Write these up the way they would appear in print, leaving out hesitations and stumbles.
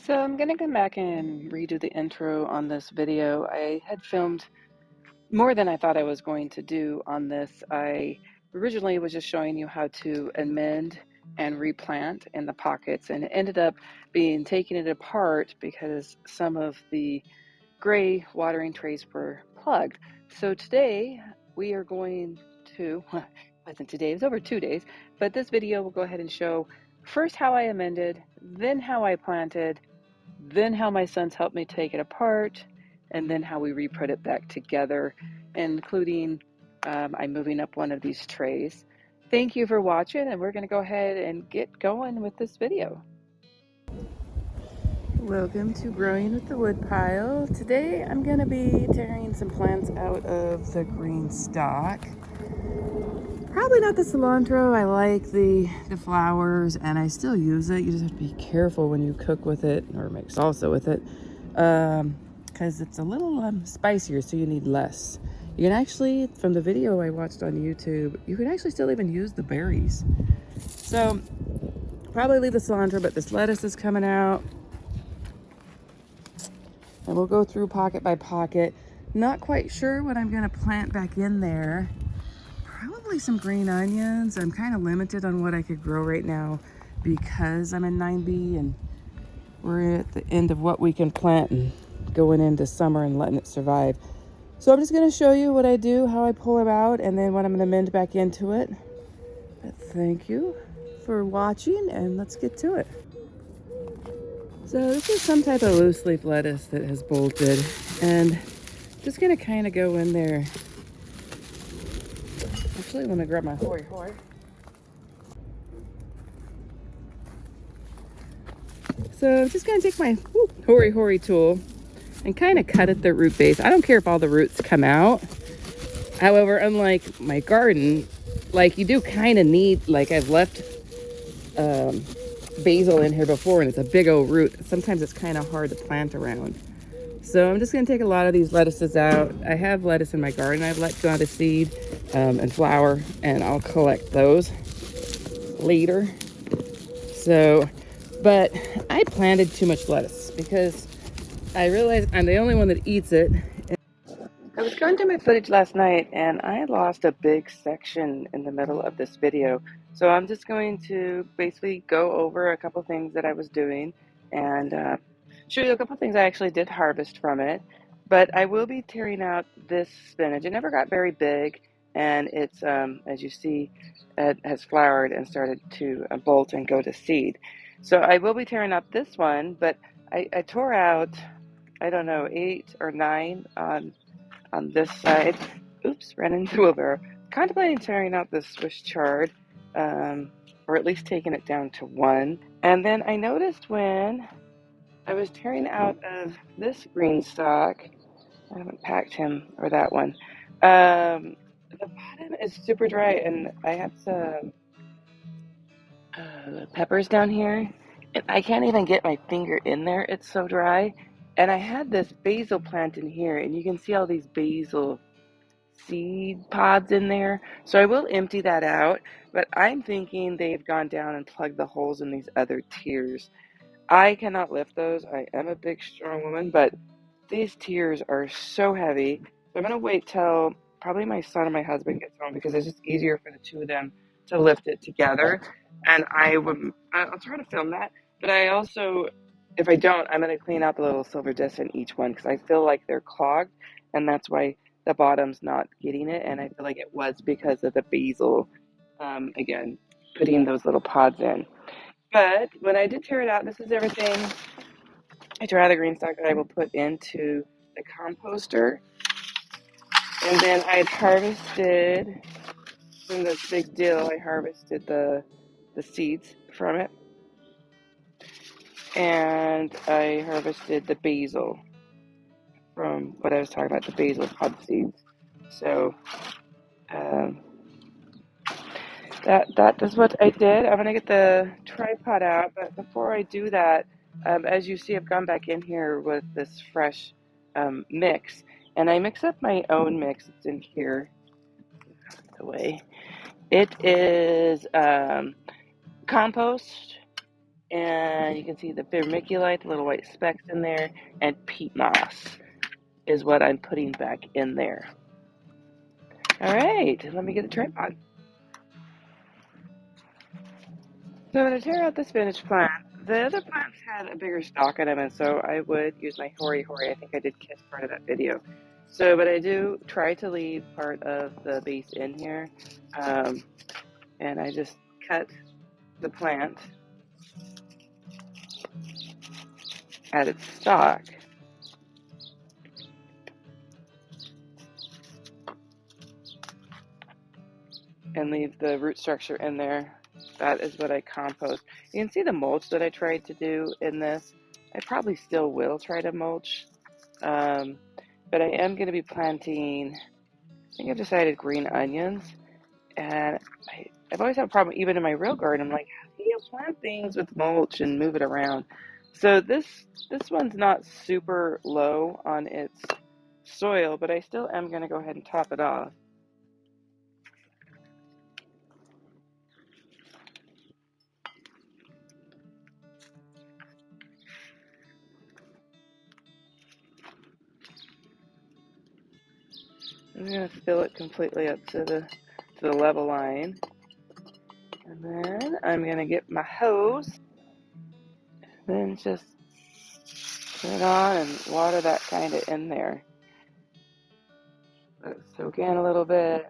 So I'm going to come back and redo the intro on this video. I had filmed more than I thought I was going to do on this. I originally was just showing you how to amend and replant in the pockets, and it ended up being taking it apart because some of the gray watering trays were plugged. So today we are going to, well, it wasn't today, it was over 2 days, but this video will go ahead and show first how I amended, then how I planted, then how my sons helped me take it apart, and then how we re-put it back together, including I'm moving up one of these trays. Thank you for watching, and we're going to go ahead and get going with this video. Welcome to Growing with the Woodpile. Today I'm going to be tearing some plants out of the GreenStalk. Probably not the cilantro. I like the flowers and I still use it. You just have to be careful when you cook with it or make salsa with it, because it's a little spicier, so you need less. You can actually, from the video I watched on YouTube, you can actually still even use the berries. So probably leave the cilantro, but this lettuce is coming out. And we'll go through pocket by pocket. Not quite sure what I'm gonna plant back in there. Probably some green onions. I'm kind of limited on what I could grow right now because I'm in 9B and we're at the end of what we can plant and going into summer and letting it survive. So I'm just gonna show you what I do, how I pull them out, and then what I'm gonna mend back into it. But thank you for watching, and let's get to it. So this is some type of loose leaf lettuce that has bolted, and just gonna kind of go in there. Actually, let me grab my hoy. So I'm just gonna take my hory tool and kind of cut at the root base. I don't care if all the roots come out. However, unlike my garden, like you do kind of need, like I've left basil in here before and it's a big old root. Sometimes it's kind of hard to plant around. So I'm just gonna take a lot of these lettuces out. I have lettuce in my garden I've let go to seed and flower, and I'll collect those later. So, but I planted too much lettuce because I realized I'm the only one that eats it. I was going through my footage last night and I lost a big section in the middle of this video. So I'm just going to basically go over a couple things that I was doing and show you a couple things I actually did harvest from it. But I will be tearing out this spinach. It never got very big, and it's, as you see, it has flowered and started to bolt and go to seed. So I will be tearing out this one, but I tore out, I don't know, 8 or 9 on this side. Oops, ran into the wheelbarrow. Contemplating tearing out this Swiss chard, or at least taking it down to 1. And then I noticed when I was tearing out of this GreenStalk, I haven't packed him, or that one, the bottom is super dry, and I have some peppers down here, and I can't even get my finger in there. It's so dry. And I had this basil plant in here, and you can see all these basil seed pods in there. So I will empty that out, but I'm thinking they've gone down and plugged the holes in these other tiers. I cannot lift those. I am a big, strong woman, but these tiers are so heavy. So I'm going to wait till probably my son and my husband gets home because it's just easier for the two of them to lift it together. And I'll try to film that. But I also, if I don't, I'm going to clean out the little silver discs in each one because I feel like they're clogged. And that's why the bottom's not getting it. And I feel like it was because of the basil, again, putting those little pods in. But when I did tear it out, this is everything I tore out of the GreenStalk that I will put into the composter. And then I had harvested from this big dill, I harvested the seeds from it. And I harvested the basil from what I was talking about, the basil pod seeds. So that is what I did. I'm going to get the tripod out, but before I do that, as you see, I've gone back in here with this fresh mix, and I mix up my own mix. It's in here. Away. It is compost, And you can see the vermiculite, the little white specks in there, and peat moss is what I'm putting back in there. All right, let me get the tripod. So I'm going to tear out this spinach plant. The other plants had a bigger stalk in them, and so I would use my hori hori. I think I did kiss part of that video. So, but I do try to leave part of the base in here, and I just cut the plant at its stalk and leave the root structure in there. That is what I compost. You can see the mulch that I tried to do in this. I probably still will try to mulch, but I am going to be planting, I think I've decided green onions, and I've always had a problem, even in my real garden. I'm like, how do you plant things with mulch and move it around? So this one's not super low on its soil, but I still am going to go ahead and top it off. I'm going to fill it completely up to the level line. And then I'm going to get my hose, then just put it on and water that kind of in there. Let it soak in a little bit.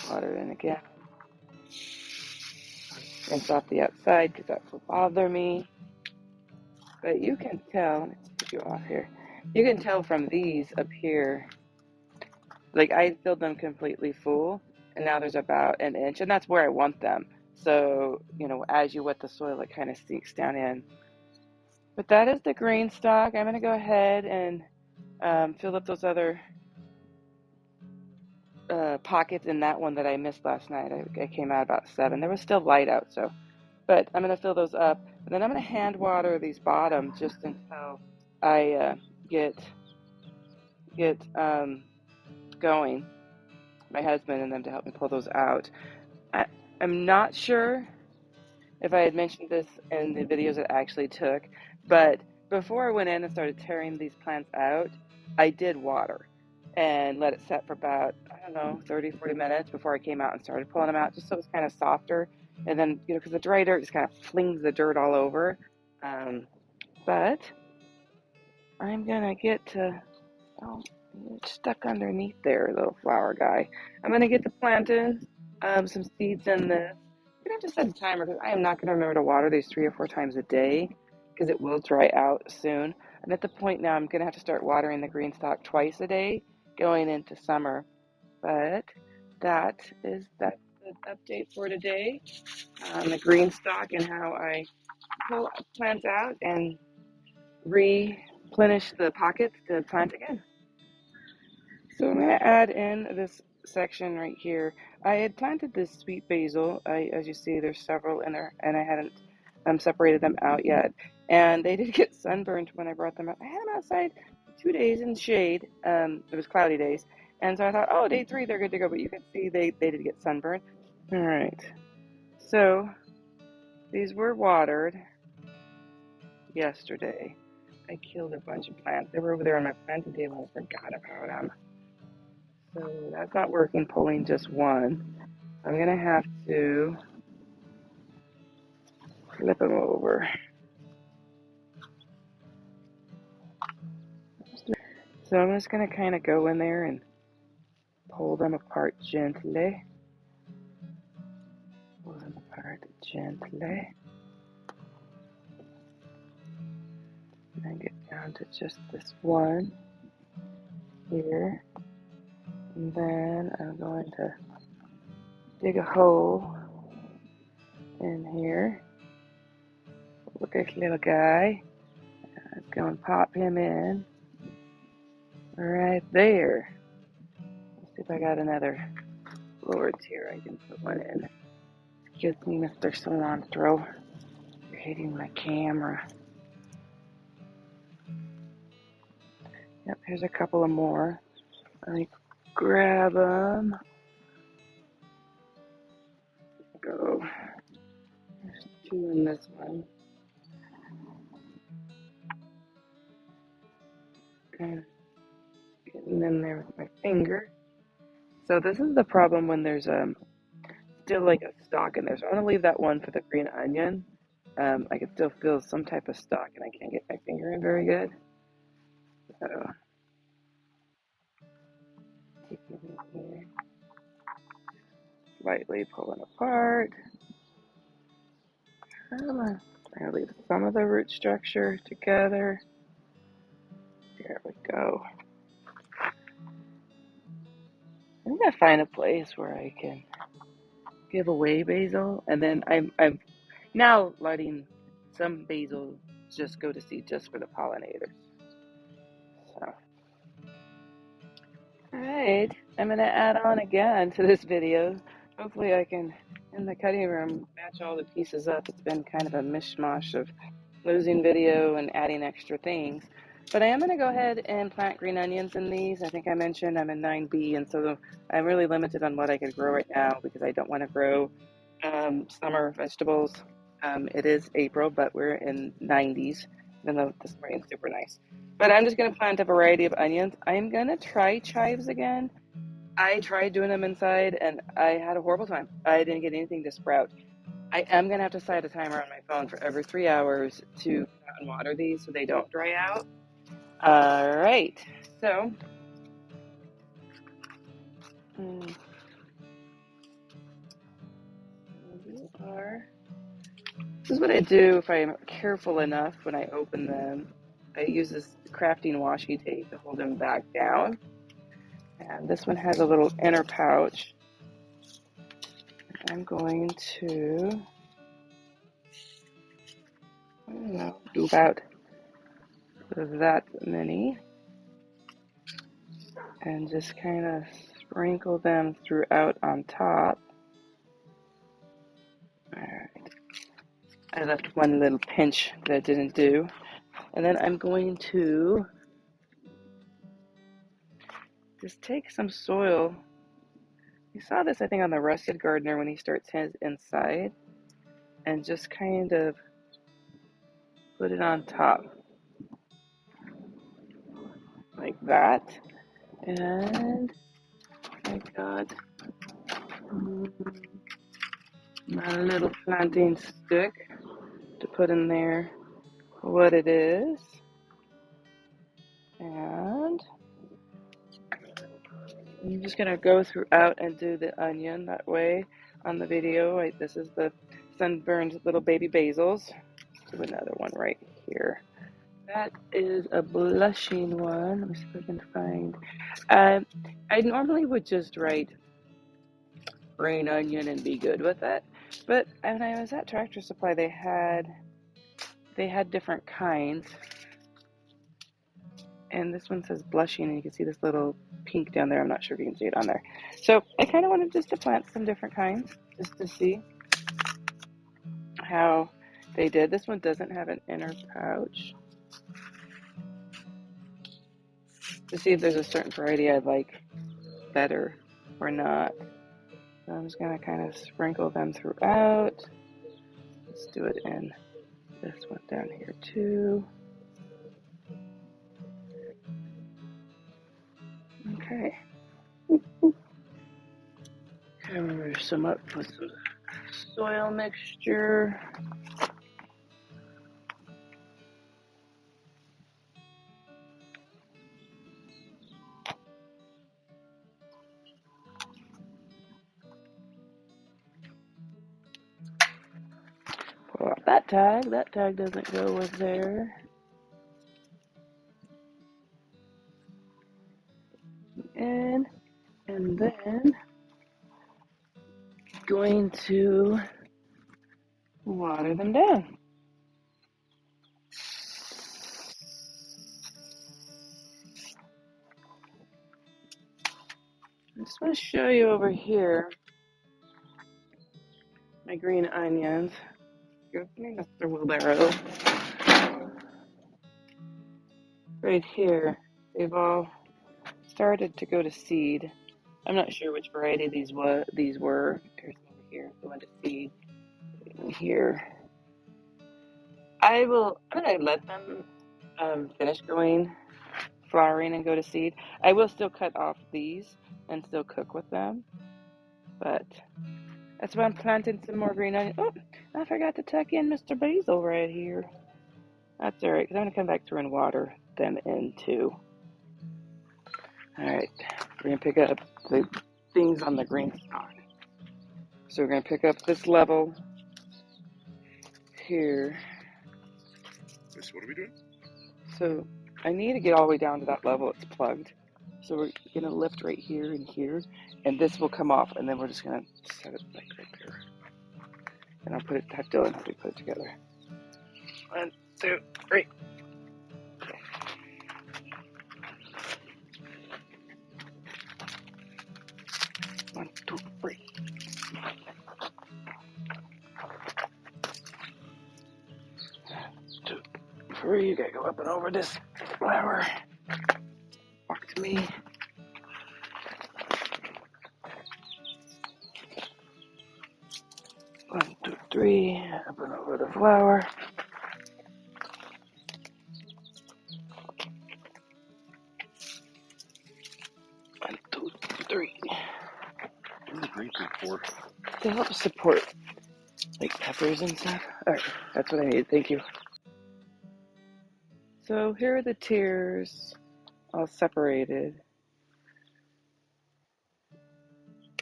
Water it in again. Rinse off the outside because that will bother me. But you can tell, let me take you off here. You can tell from these up here, like I filled them completely full, and now there's about an inch, and that's where I want them. So, as you wet the soil, it kind of sinks down in. But that is the GreenStalk. I'm going to go ahead and fill up those other pockets in that one that I missed last night. I came out about 7. There was still light out, so. But I'm going to fill those up. And then I'm going to hand water these bottoms just until I get going. My husband and them to help me pull those out. I'm not sure if I had mentioned this in the videos that I actually took, but before I went in and started tearing these plants out, I did water and let it set for about, 30, 40 minutes before I came out and started pulling them out, just so it was kind of softer. And then, because the dry dirt just kind of flings the dirt all over. But I'm going to get to, oh, it's stuck underneath there, little flower guy. I'm going to get to planting some seeds in this. I'm going to have to set a timer because I am not going to remember to water these 3 or 4 times a day because it will dry out soon. I'm at the point now I'm going to have to start watering the GreenStalk twice a day going into summer. But that's the update for today on the GreenStalk and how I pull plants out and replenish the pockets to plant again. So I'm going to add in this section right here. I had planted this sweet basil. As you see, there's several in there, and I hadn't separated them out yet. And they did get sunburned when I brought them out. I had them outside 2 days in shade. It was cloudy days. And so I thought, oh, day 3, they're good to go. But you can see they did get sunburned. All right. So these were watered yesterday. I killed a bunch of plants. They were over there on my planting table. I forgot about them. So that's not working, pulling just one. I'm going to have to flip them over. So I'm just going to kind of go in there and pull them apart gently. Pull them apart gently. And then get down to just this one here. And then I'm going to dig a hole in here. Look at this little guy. I'm going to pop him in right there. Let's see if I got another Lords here. I can put one in. Excuse me, Mr. Cilantro. You're hitting my camera. Yep, here's a couple of more. Let me grab them. two in this one. Kind of getting in there with my finger. So this is the problem when there's still like a stalk in there. So I want to leave that one for the green onion. I can still feel some type of stalk and I can't get my finger in very good. So taking it here, lightly pulling apart. I'm gonna leave some of the root structure together. There we go. I'm gonna find a place where I can give away basil, and then I'm now letting some basil just go to seed just for the pollinators. So, all right, I'm gonna add on again to this video. Hopefully I can, in the cutting room, match all the pieces up. It's been kind of a mishmash of losing video and adding extra things. But I am going to go ahead and plant green onions in these. I think I mentioned I'm in 9B, and so I'm really limited on what I could grow right now because I don't want to grow summer vegetables. It is April, but we're in 90s, even though this morning is super nice. But I'm just going to plant a variety of onions. I'm going to try chives again. I tried doing them inside, and I had a horrible time. I didn't get anything to sprout. I am going to have to set a timer on my phone for every 3 hours to come out and water these so they don't dry out. All right, so this is what I do if I'm careful enough when I open them. I use this crafting washi tape to hold them back down. And this one has a little inner pouch. I'm going to, I don't know, do about that many. And just kind of sprinkle them throughout on top. All right. I left one little pinch that I didn't do. And then I'm going to just take some soil. You saw this, I think, on the Rusted Gardener when he starts his inside. And just kind of put it on top. Like that. And I got my little planting stick to put in there what it is. And I'm just going to go throughout and do the onion that way on the video. This is the sunburned little baby basils. Let's do another one right here. That is a blushing one. Let me see if I can find. I normally would just write green onion and be good with it. But when I was at Tractor Supply, they had different kinds. And this one says blushing, and you can see this little pink down there. I'm not sure if you can see it on there. So I kind of wanted just to plant some different kinds, just to see how they did. This one doesn't have an inner pouch. To see if there's a certain variety I'd like better or not. So I'm just going to kind of sprinkle them throughout. Let's do it in this one down here too. Okay. Cover some up with some soil mixture. Pull off that tag. That tag doesn't go with there. And then going to water them down. I just want to show you over here my green onions. That's the wheelbarrow. Right here, they've all started to go to seed. I'm not sure which variety these were. Here's over here, going to seed. Here. I'm gonna let them finish going, flowering, and go to seed. I will still cut off these and still cook with them, but that's why I'm planting some more green onions. Oh, I forgot to tuck in Mr. Basil right here. That's all right, because I'm gonna come back through and water them in too. All right, we're gonna pick up the things on the GreenStalk. So we're gonna pick up this level here. What are we doing? So I need to get all the way down to that level. It's plugged. So we're gonna lift right here and here, and this will come off, and then we're just gonna set it like right there. And I'll have Dylan help me put it together. 1, 2, 3. Okay. 1, 2, 3. 2, 3. You gotta go up and over this flower. Walk to me. 1, 2, 3. Up and over the flower. 1, 2, 3. What is the green for? To help support like peppers and stuff. Alright, that's what I need. Thank you. So here are the tiers all separated.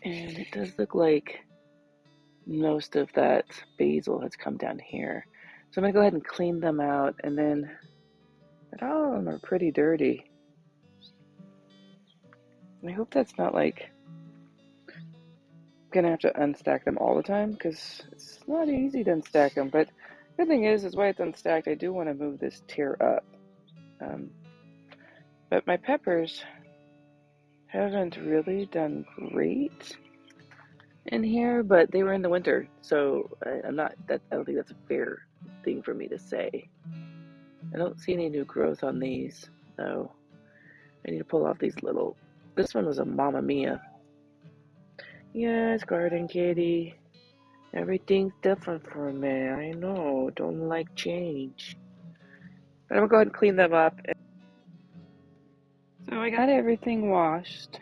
And it does look like most of that basil has come down here. So I'm going to go ahead and clean them out, and then all of them are pretty dirty. And I hope that's not like going to have to unstack them all the time, because it's not easy to unstack them. But the good thing is while it's unstacked, I do want to move this tier up. But my peppers haven't really done great in here, but they were in the winter, so I don't think that's a fair thing for me to say. I don't see any new growth on these, so I need to pull off these little. This one was a Mamma Mia. Yes, Garden Kitty. Everything's different for me. I know. Don't like change. But I'm gonna go ahead and clean them up. So I got everything washed.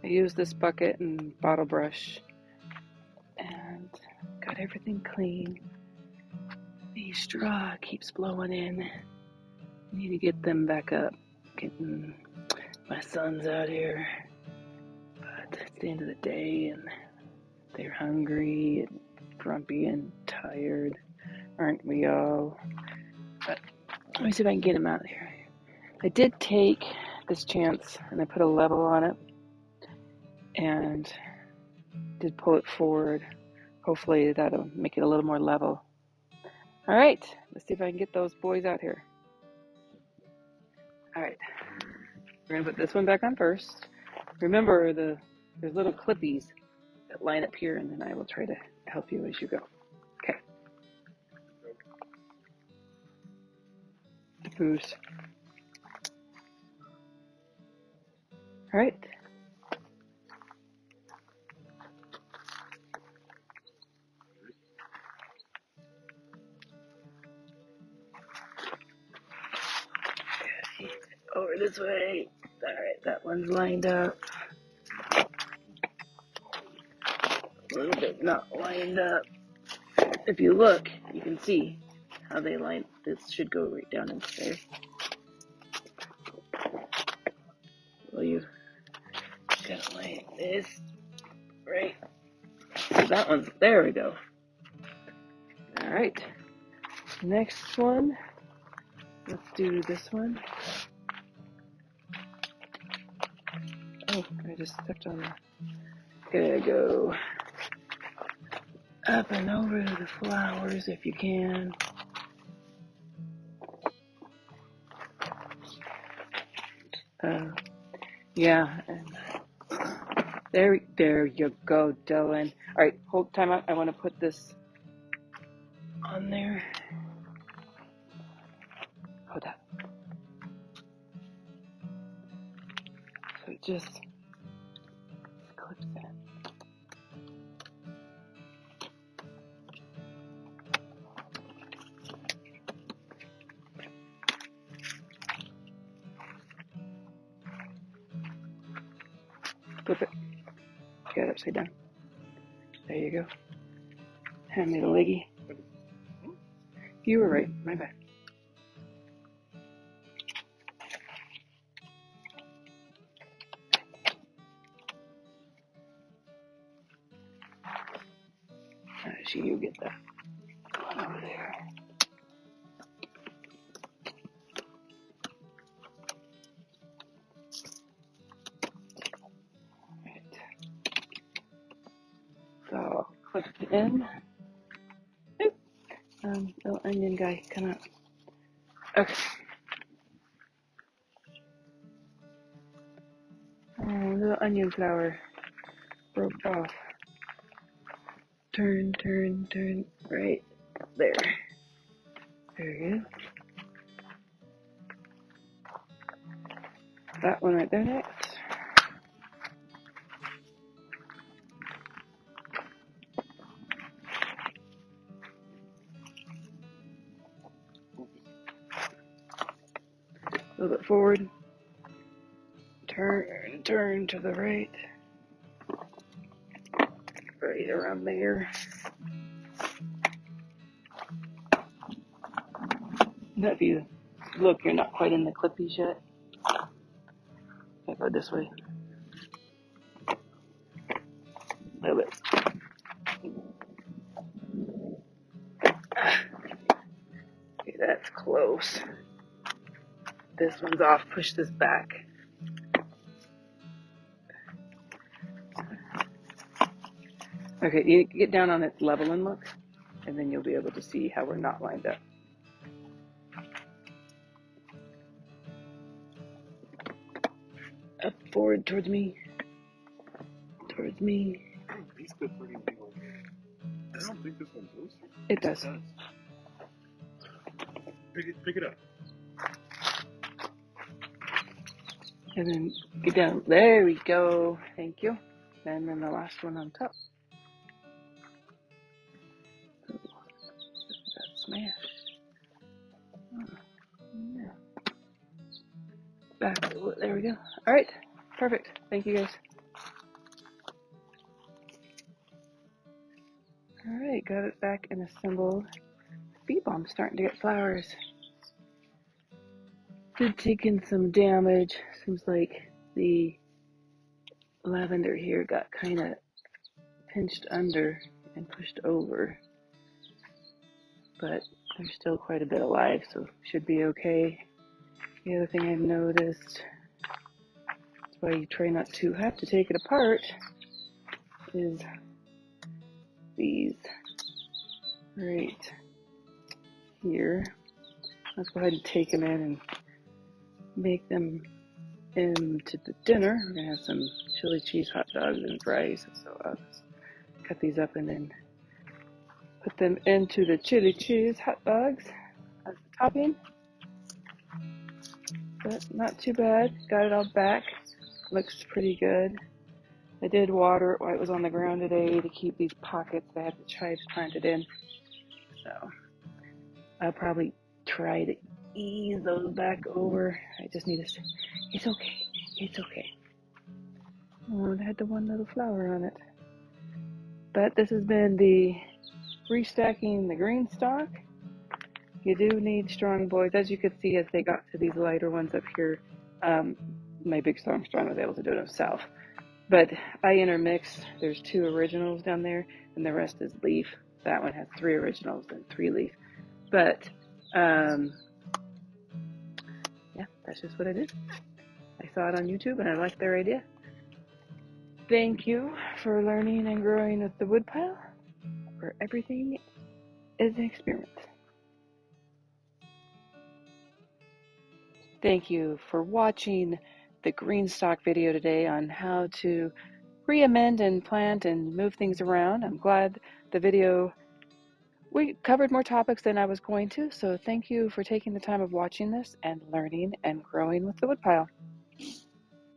I used this bucket and bottle brush and got everything clean. The straw keeps blowing in. I need to get them back up. Getting my sons out here. But it's the end of the day and they're hungry and grumpy and tired. Aren't we all? But let me see if I can get them out of here. I did take this chance and I put a level on it and did pull it forward. Hopefully that'll make it a little more level. All right, let's see if I can get those boys out here. All right, we're gonna put this one back on first. Remember, there's little clippies that line up here, and then I will try to help you as you go. Okay. Boost. All right. Over this way. All right, that one's lined up. A little bit not lined up. If you look, you can see how they line. This should go right down into there. Well, you gotta line this right. So that one's, there we go. All right. Next one. Let's do this one. Oh, I just stepped on that. Gotta go up and over to the flowers if you can. Yeah, and there you go, Dylan. All right, hold time out. I want to put this on there. Hold that. So it just clips in. Flip it. Get it upside down. There you go. Hand me the leggy. You were right. My bad. Actually, you get that one over there. Right. So clip it in. Oop. Little onion guy, come out. Okay. Oh, little onion flower broke off. Turn, turn, turn. Right there. There you go. That one right there next. A little bit forward. Turn, turn to the right. Right around there. Now if you look, you're not quite in the clippies yet. I'll go this way. A little bit. Okay, that's close. This one's off. Push this back. Okay, you get down on its level and look, and then you'll be able to see how we're not lined up. Up, forward, towards me. Towards me. These clips are going to be like, I don't think this one goes through. It does. Pick it up. And then get down. There we go. Thank you. And then the last one on top. Ooh, that smash. Oh, yeah. Back. There we go. All right. Perfect. Thank you, guys. All right. Got it back and assembled. Bee balm's starting to get flowers. Did take in some damage. Seems like the lavender here got kind of pinched under and pushed over, but there's still quite a bit alive, so should be okay. The other thing I've noticed, that's why you try not to have to take it apart, is these right here. Let's go ahead and take them in and make them into the dinner. We're gonna have some chili cheese hot dogs and fries, so I'll just cut these up and then put them into the chili cheese hot dogs as the topping. But not too bad. Got it all back. Looks pretty good. I did water it while it was on the ground today to keep these pockets that had the chives planted in. So I'll probably try to ease those back over. I just need to. It's okay. It's okay. Oh, it had the one little flower on it. But this has been the restacking the GreenStalk. You do need strong boys. As you could see, as they got to these lighter ones up here, my big strong was able to do it himself. But I intermix. There's 2 originals down there, and the rest is leaf. That one has 3 originals and 3 leaf. But yeah, that's just what I did. I saw it on YouTube and I liked their idea. Thank you for learning and growing with the Woodpile, where everything is an experiment. Thank you for watching the GreenStalk video today on how to re-amend and plant and move things around. I'm glad the video, we covered more topics than I was going to, so thank you for taking the time of watching this and learning and growing with the Woodpile.